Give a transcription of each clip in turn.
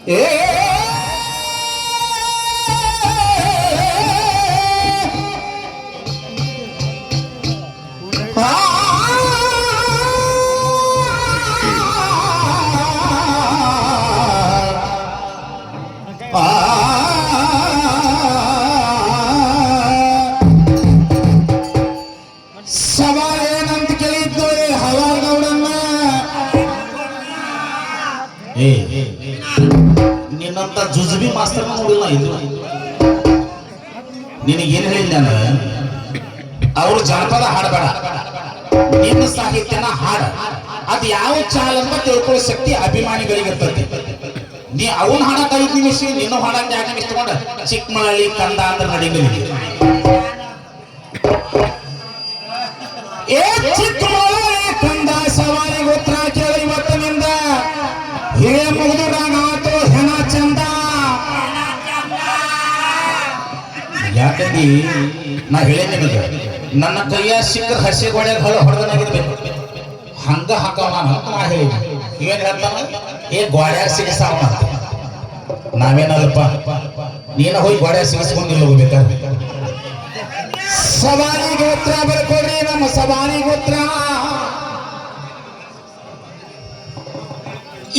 ಏ ಸವಾಲ್ ಏನಂತ ಕೇಳಿದ್ದು ಹವಾಗೌಡನ್ನ ನಿನ್ನಂತ ಜುಜುಬಿ ಮಾಸ್ತರ್ ನೋಡಿಲ್ಲ ಇದು ನಿನಗೇನು ಹೇಳಿಲ್ಲ ನಾನು ಅವರು ಜನಪದ ಹಾಡಬೇಡ ನಿನ್ನ ಸಾಹಿತ್ಯನ ಹಾಡ ಅದು ಯಾವ ಚಾಲ ಅಂತ ತಿಳ್ಕೊಳ್ಳೋ ಶಕ್ತಿ ಅಭಿಮಾನಿಗಳಿಗಿರ್ತದೆ ನೀ ಅವನ್ ಹಾಡಕ್ 5 ನಿಮಿಷ ನೀನು ಹಾಡಕ್ 2 ನಿಮಿಷ ತಗೊಂಡ ಚಿಕ್ಕಮಳಳ್ಳಿ ಕಂದ ಅಂದ್ರೆ ನಡಿಂಗಲಿ ಏ ಚಿಕ್ಕಮಳಳ್ಳಿ ಕಂದ ಸವಾಲಿಗೆ ಉತ್ತರ ಕೇಳಿ ಇವತ್ತಿನಿಂದ ಹಿರಿಯ ಮುಗಿದುಡಾಗಾತು ಹೆಣ ಚಂದ ಯಾಕಂದಿ ನಾ ಹೇಳೇ ನಿಮಗೆ ನನ್ನ ಕೈಯ ಸಿಕ್ಕದ ಹಸಿ ಗೋಡೆ ಹೊಡೆದನಾಗಿರ್ಬೇಕು ಹಂಗ ಹಾಕವ ನಾನು ಅಂತ ನಾ ಹೇಳಿದ್ದೆ ಏನ್ ಹೇಳ್ತಾನ ಏ ಗೋಡ್ಯಾಗ ಸಿಗಸಾವ ನಾವೇನಲ್ಪ ನೀನ ಹೋಗಿ ಗೋಡ್ಯಾಗ ಸಿಗಿಸ್ಕೊಂಡಿಲ್ಲ ಹೋಗ್ಬೇಕಾದ್ರೆ ಸವಾಲಿಗೆ ಉತ್ತರ ಬರ್ಕೊಡ್ರಿ ನಮ್ಮ ಸವಾಲಿಗೆ ಉತ್ತರ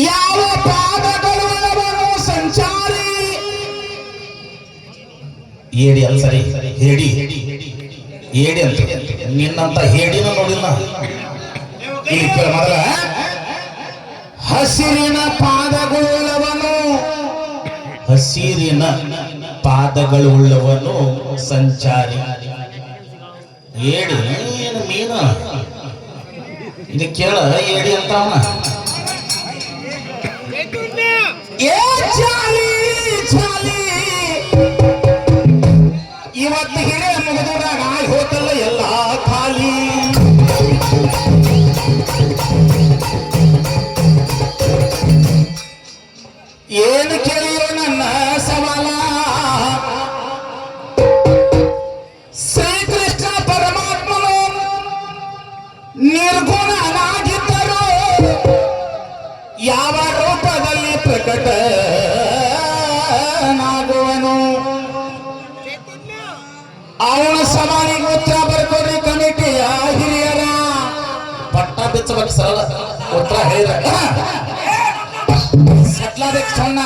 ಯಾವ ಪಾದಗಳು ಸಂಚಾರಿ ಏಡಿ ಅಲ್ಲ ಸರಿ ಹೇಡಿ ಏಡಿ ಅಂತ ನಿನ್ನಂತ ಹೇಡಿನ ನೋಡಿಲ್ಲ ಇಲ್ಲಿ ಕೇಳ ಮೊದಲ ಹಸಿರಿನ ಪಾದಗಳುಳ್ಳವನು ಹಸಿರಿನ ಪಾದಗಳುಳ್ಳವನು ಸಂಚಾರಿ ಏಡಿ ಏನು ಮೀನ ಇದು ಕೇಳ ಏಡಿ ಅಂತ ಅವನ ಇವತ್ತು ಹಿರಿಯ ಮುಗಿದಾಗ ಹೋತಲ್ಲ ಎಲ್ಲ ಖಾಲಿ ಏನು ಕೇಳಿಯೋ ನನ್ನ ಸವಾಲ ಶ್ರೀಕೃಷ್ಣ ಪರಮಾತ್ಮನು ನಿರ್ಗುಣನಾಗಿದ್ದರು ಯಾವ ರೂಪದಲ್ಲಿ ಪ್ರಕಟನಾಗುವನು ಅವನ ಸವಾಲಿಗೆ ಉತ್ತರ ಬರ್ಕೊಡ್ರಿ ಕಮಿಟಿಯ ಹಿರಿಯರ ಪಟ್ಟ ಬಿಚ್ಚಬೇಕು ಸರಳ ಉತ್ತರ ಹೇಳಿದ ಸಟ್ಲಾಬೇಕು ಸಣ್ಣ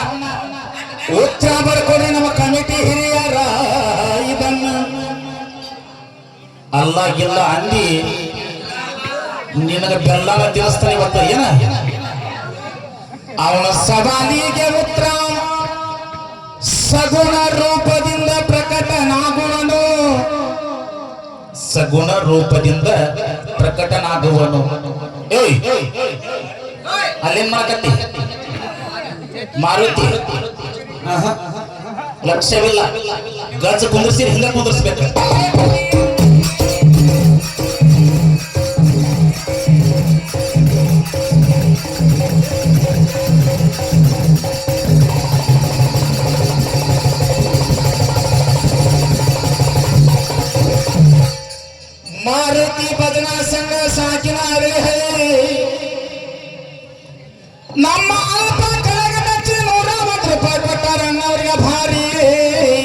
ಉತ್ತರ ಬರ್ಕೊಡ್ರಿ ನಮ್ಮ ಕಮಿಟಿ ಹಿರಿಯರ ಇದನ್ನು ಅಲ್ಲ ಗಿಲ್ಲ ಅಂದಿ ನಿನಗೆ ಬೆಲ್ಲನ ದೇವಸ್ಥಾನ ಇವತ್ತ ಏನ ಅವನ ಸವಾಲಿಗೆ ಉತ್ತರ ಸಗುಣ ರೂಪದಿಂದ ಪ್ರಕಟನಾಗುವನು ಸಗುಣ ರೂಪದಿಂದ ಪ್ರಕಟನಾಗುವನು ಏಯ್ ಅಲ್ಲೇನ್ ಮಾಡಕತ್ತಿ ಮಾರುತಿ ಲಕ್ಷ್ಯವಿಲ್ಲ ಗಜ ಕುಂದ್ರಿಸಿ ಹಿಂಗ ಕುಂದ್ರಿಸ್ಬೇಕು ಮಾರುತಿ ಭಜನಾ ಸಂಘ ಸಾಕಿನ ನಮ್ಮ ಅಲ್ಪ ಕೆಳಗೆ ಬೆಚ್ಚಿ 150 ರೂಪಾಯಿ ಕೊಟ್ಟಾರಣ್ಣ ಅವ್ರಿಗೆ ಭಾರಿ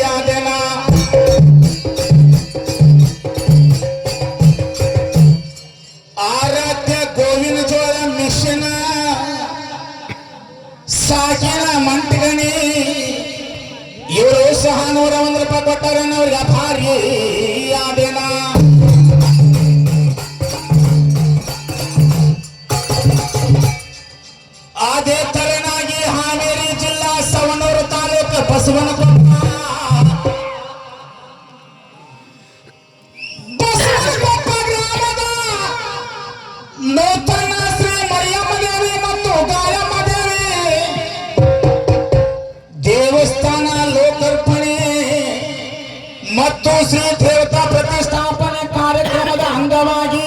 ಯಾದನ ಆರಾಧ್ಯ ಗೋವಿನ ಜೋಳ ಮಿಷನ ಸಾಕಿನ ಮಂಟಗಣಿ ಇವರು ಸಹ 101 ರೂಪಾಯಿ ಕೊಟ್ಟಾರಣ್ಣ ಅವ್ರಿಗೆ ಭಾರಿ ಯಾದನ ಅದೇ ತರನಾಗಿ ಹಾವೇರಿ ಜಿಲ್ಲಾ ಸವಣೂರು ತಾಲೂಕು ಬಸವನಕೊಪ್ಪ ಗ್ರಾಮದ ನೂತನ ಶ್ರೀ ಮರಿಯಮ್ಮ ದೇವಿ ಮತ್ತು ಗಾಯಮ್ಮ ದೇವಿ ದೇವಸ್ಥಾನ ಲೋಕಾರ್ಪಣೆ ಮತ್ತು ಶ್ರೀ ದೇವತಾ ಪ್ರತಿಷ್ಠಾಪನೆ ಕಾರ್ಯಕ್ರಮದ ಅಂಗವಾಗಿ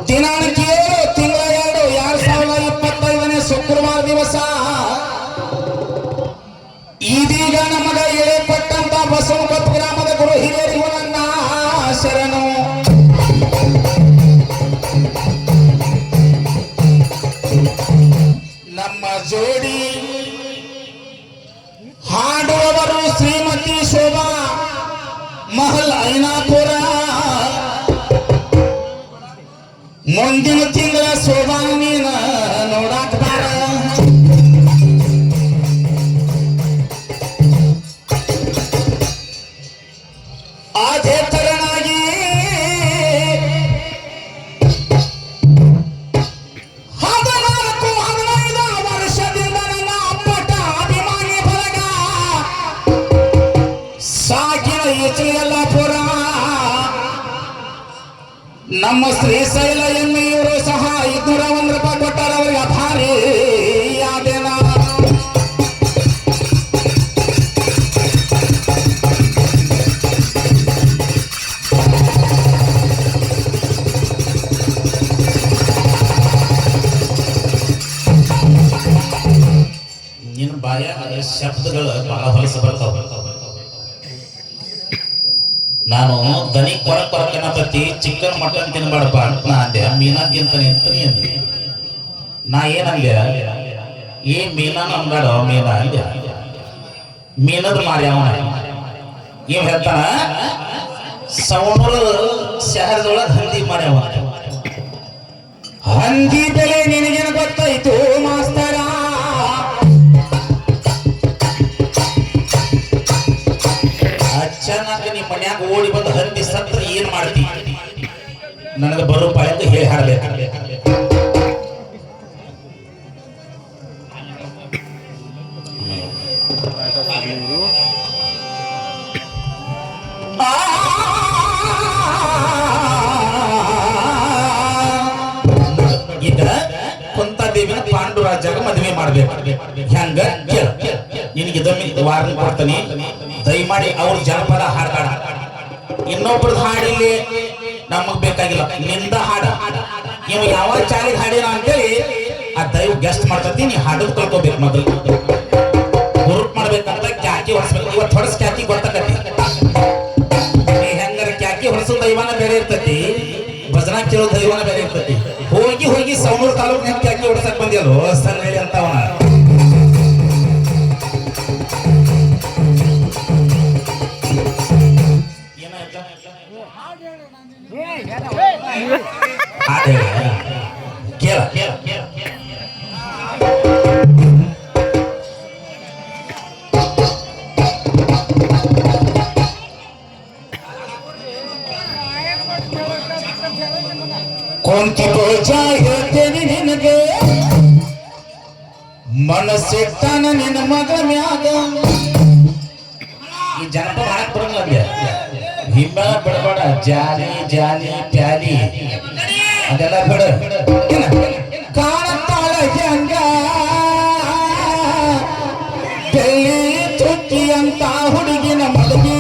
ದಿನಾಂಕ 7 ತಿಂಗಳ 2 2025 ಶುಕ್ರವಾರ ದಿವಸ ಇದೀಗ ನಮಗ ಹೇಳಿಕೊಟ್ಟಂತ ಬಸವನಕೊಪ್ಪ ಗ್ರಾಮದ ಗುರು ಹಿರಿಯರಿಗೂ ನನ್ನ ಶರಣು ಮುಂದಿನ ತಿಂಗಳ ಸೋಬಾನಿನ ನೋಡಾಕ ಬಾರ ಅದೇ ತರನಾಗಿ ನಮ್ಮ ಶ್ರೀಶೈಲ ಎಮ್ಮೆಯವರು ಸಹ 201 ರೂಪಾಯಿ ಕೊಟ್ಟಾರ ಅವರಿಗೆ ಅಭಾರಿ ಯಾದೇನ ನಿನ್ನ ಬಾಯ ಶಬ್ದಗಳು ಬಹಳ ಹೊಲಸ ಬರ್ತಾವ ನಾನು ದನಿ ಕೊರಕನಪತಿ ಚಿಕನ್ ಮಟನ್ ತಿನ್ಬಾರ್ದಪ್ಪ ನಾ ಅಂದೆ ಮೀನಾ ತಿಂತಾನೆ ಅಂತಾನೆ ಅಂದೆ ನಾ ಏನಂದೆ ಏ ಮೀನಾನ ಅನ್ಬೇಡ ಮೀನ ಅಂದೆ ಮೀನದ ಮಾರಿ ಅವನ ಇವ್ ಹೇಳ್ತಾನ ಸವಣೂರು ಶಹರದೊಳಗೆ ಹಂದಿ ಮಾರಿ ಅವ ಹಂದಿ ಬೆಲೆ ನಿನಗೇನು ಗೊತ್ತಾಯ್ತು ಮಾಸ್ತರ ಚೆನ್ನಾಗಿ ನಿಮ್ಮ ಮನ್ಯಾಗ ಓಡಿ ಬಂದು ಹಂದಿ ಸತ್ರ ಏನ್ ಮಾಡ್ತಿ ನನಗೆ ಬರೋ ಪಾಯಂತ ಹೇಳಿ ಹಾಡಬೇಕು ಈಗ ಕುಂತಾದೇವಿನ ಪಾಂಡುರಾಜಾಗ ಮದುವೆ ಮಾಡ್ಬೇಕು ಹೆಂಗ ಕೇಳ ನಿನಗೆ ಇದೊಮ್ಮೆ ವಾರ ಕೊಡ್ತಾನೆ ದಯಮಾಡಿ ಅವ್ರ ಜನಪದ ಹಾಡ್ಬೇಡ ಇನ್ನೊಬ್ರದ್ದು ಹಾಡಿಲ್ಲಿ ನಮಗ್ ಬೇಕಾಗಿಲ್ಲ ನಿಂದ ಹಾಡ ನೀವು ಯಾವ ಚಾಲಿಗೆ ಹಾಡಿನ ಅಂತೇಳಿ ಆ ದೈವ ಗೆಸ್ಟ್ ಮಾಡ್ತತಿ ನೀ ಹಾಡೋದು ಕಲ್ಕೋಬೇಕು ಮೊದಲು ಗ್ರೂಪ್ ಮಾಡ್ಬೇಕಂತ ಕ್ಯಾಕಿ ಹೊಡ್ಸ್ಬೇಕು ಇವತ್ತು ಹೊಡ್ಸ್ ಕ್ಯಾಕಿ ಗೊತ್ತಾಗತಿ ನೀ ಹೆಂಗಾರ ಕ್ಯಾಕಿ ಹೊಡ್ಸೋ ದೈವನ ಬೇರೆ ಇರ್ತತಿ ಭಜನಾ ಕೇಳೋ ದೈವನ ಬೇರೆ ಇರ್ತತಿ ಹೋಗಿ ಹೋಗಿ ಸವಣೂರು ತಾಲೂಕಿನ ಕ್ಯಾಕಿ ಹೊಡ್ಸಕ್ ಬಂದಿಯಲ್ಲೋ ಸರ್ ಹೇಳಿ ಅಂತವನ ಕೇಳ ಕೊಂತಿ ಪೂಜಾ ಹೇಳ್ತೇನೆ ನಿನಗೆ ಮನಸ್ಸಿಟ್ಟಾನ ನಿನ್ನ ಮಗಳ ಮ್ಯಾಗ ಈ ಜನಪದ ಹಾಡಕ್ ಬರಂಗಿಲ್ಲ ಹಿಮ್ಮ ಬಿಡಬೇಡ ಜಾಲಿ ಜಾಲಿ ಪ್ಯಾಲಿ ಅದೆಲ್ಲ ಬಿಡ ಕಾಣತ್ತಾಳ ಹೆಂಗ ಬೆಳ್ಳಿ ತುಟ್ಟಿ ಅಂತ ಹುಡುಗಿನ ಮದುವೆ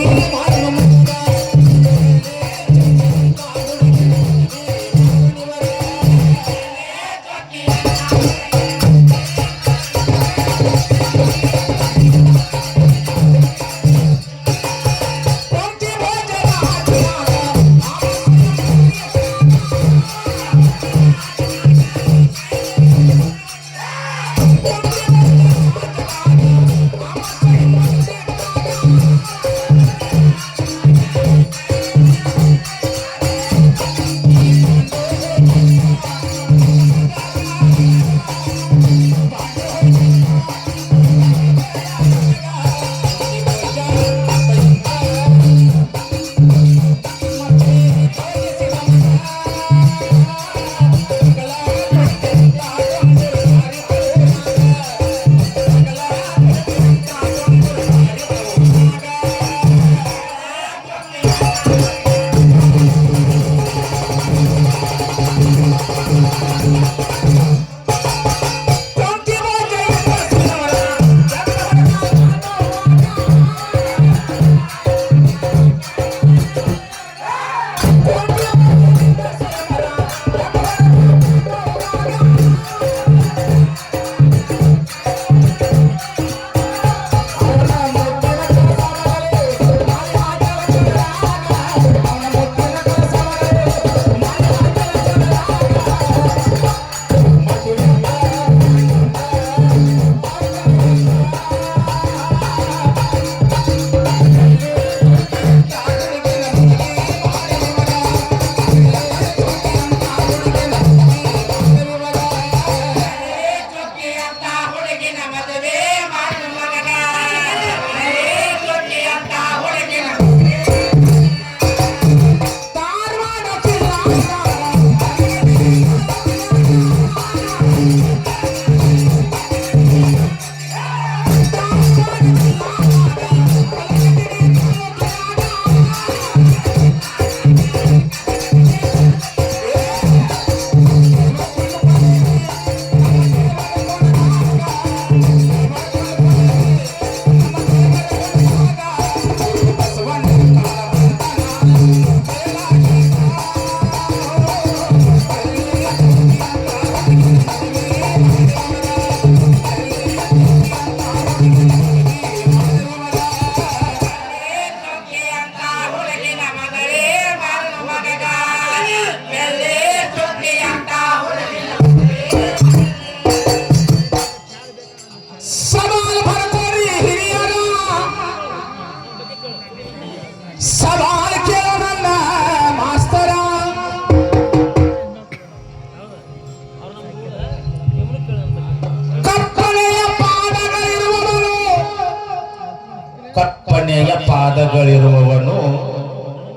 ಪಾದಗಳಿರುವವನು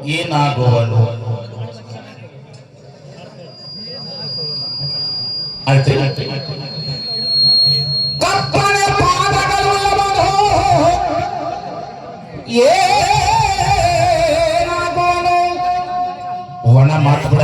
ಏನಾಗುವನು? ಆಯ್ತು. ಕಪ್ಪನೆ ಪಾದಗಳುಳ್ಳವನು ಏನಾಗುವನು? ಒಣ ಮಾತು ಬಿಡ.